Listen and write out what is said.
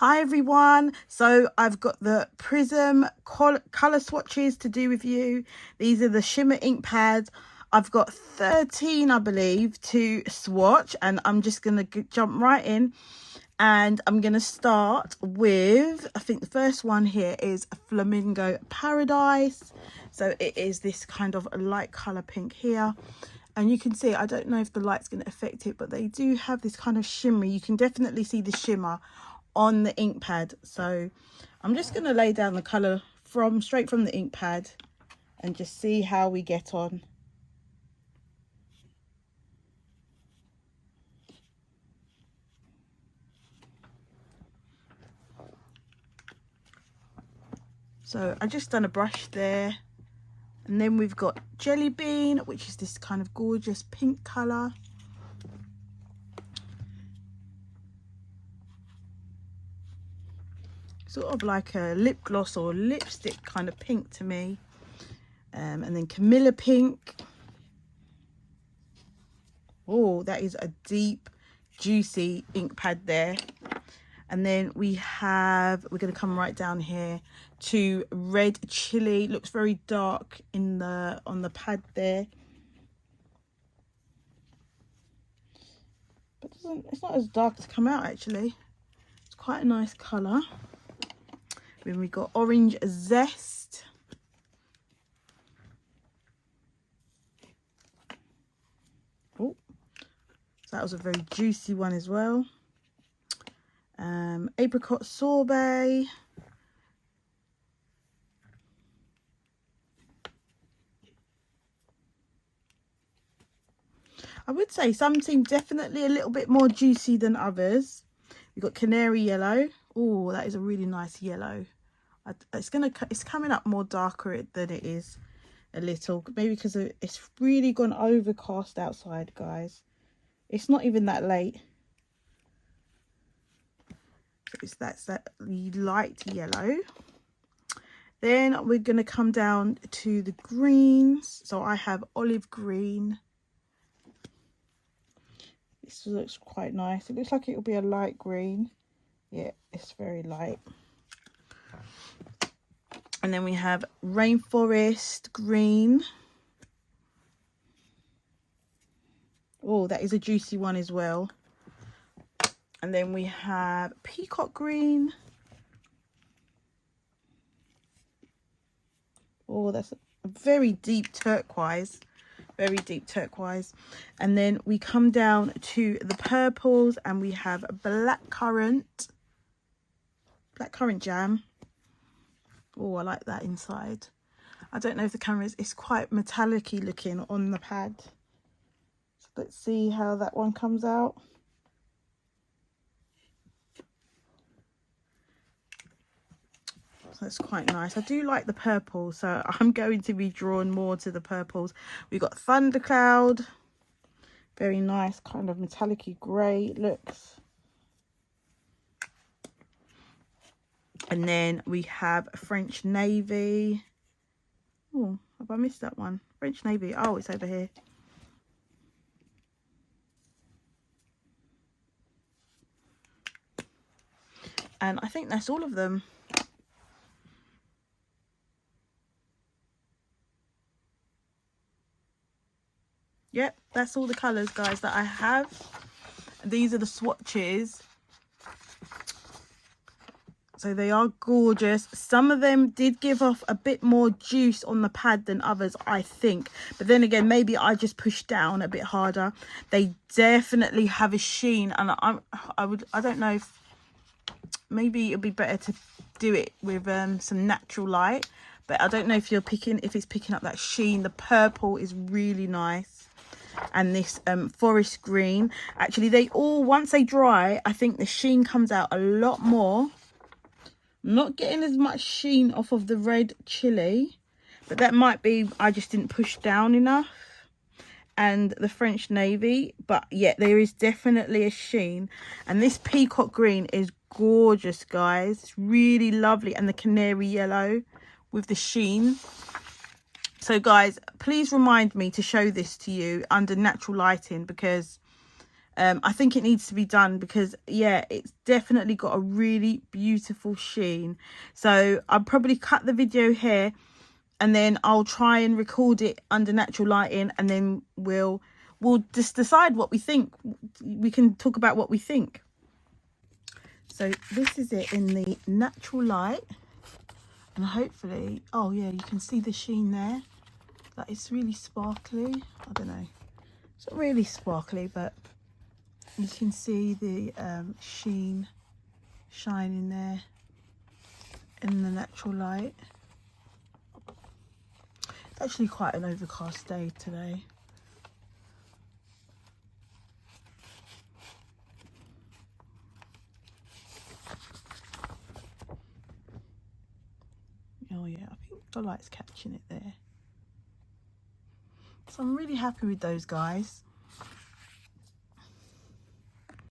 Hi everyone, so I've got the Prism colour swatches to do with you. These are the shimmer ink pads. I've got 13 I believe to swatch, and I'm just going to jump right in, and I'm going to start with, I think the first one here is Flamingo Paradise. So it is this kind of light colour pink here. And you can see, I don't know if the light's going to affect it, but they do have this kind of shimmer. You can definitely see the shimmer on the ink pad. So I'm just going to lay down the colour straight from the ink pad and just see how we get on. So I just done a brush there, and then we've got Jelly Bean, which is this kind of gorgeous pink colour. Sort of like a lip gloss or lipstick kind of pink to me. And then Camilla Pink. Oh, that is a deep, juicy ink pad there. And then we're going to come right down here to Red Chili. Looks very dark on the pad there. But it's not as dark as come out actually. It's quite a nice colour. Then we got Orange Zest. Oh, so that was a very juicy one as well. Apricot Sorbet. I would say some seem definitely a little bit more juicy than others. We've got Canary Yellow. Oh, that is a really nice yellow. It's coming up more darker than it is a little, maybe because it's really gone overcast outside, guys. It's not even that late. So that's that light yellow. Then we're going to come down to the greens. So I have olive green. This looks quite nice. It looks like it will be a light green. Yeah, it's very light. And then we have Rainforest Green. Oh, that is a juicy one as well. And then we have Peacock Green. Oh, that's a very deep turquoise. Very deep turquoise. And then we come down to the purples, and we have blackcurrant jam. Oh, I like that inside. I don't know if the camera it's quite metallic-y looking on the pad. So let's see how that one comes out. So that's quite nice. I do like the purple, so I'm going to be drawn more to the purples. We've got Thundercloud. Very nice, kind of metallic-y grey it looks. And then we have French Navy. Oh, have I missed that one? French Navy. Oh, it's over here. And I think that's all of them. Yep, that's all the colours, guys, that I have. These are the swatches. So they are gorgeous. Some of them did give off a bit more juice on the pad than others, I think. But then again, maybe I just pushed down a bit harder. They definitely have a sheen, and I don't know if maybe it'd be better to do it with some natural light. But I don't know if it's picking up that sheen. The purple is really nice. And this forest green. Actually, they all, once they dry, I think the sheen comes out a lot more. I'm not getting as much sheen off of the red chili, but that might be I just didn't push down enough. And the French Navy, but yeah, there is definitely a sheen. And this Peacock Green is gorgeous, guys. It's really lovely. And the Canary Yellow with the sheen. So guys, please remind me to show this to you under natural lighting, because I think it needs to be done because, yeah, it's definitely got a really beautiful sheen. So I'll probably cut the video here and then I'll try and record it under natural lighting, and then we'll just decide what we think. We can talk about what we think. So this is it in the natural light, and hopefully, oh yeah, you can see the sheen there. That is really sparkly. I don't know, it's not really sparkly, but you can see the sheen shining there in the natural light. It's actually quite an overcast day today. Oh yeah, I think the light's catching it there. So I'm really happy with those guys.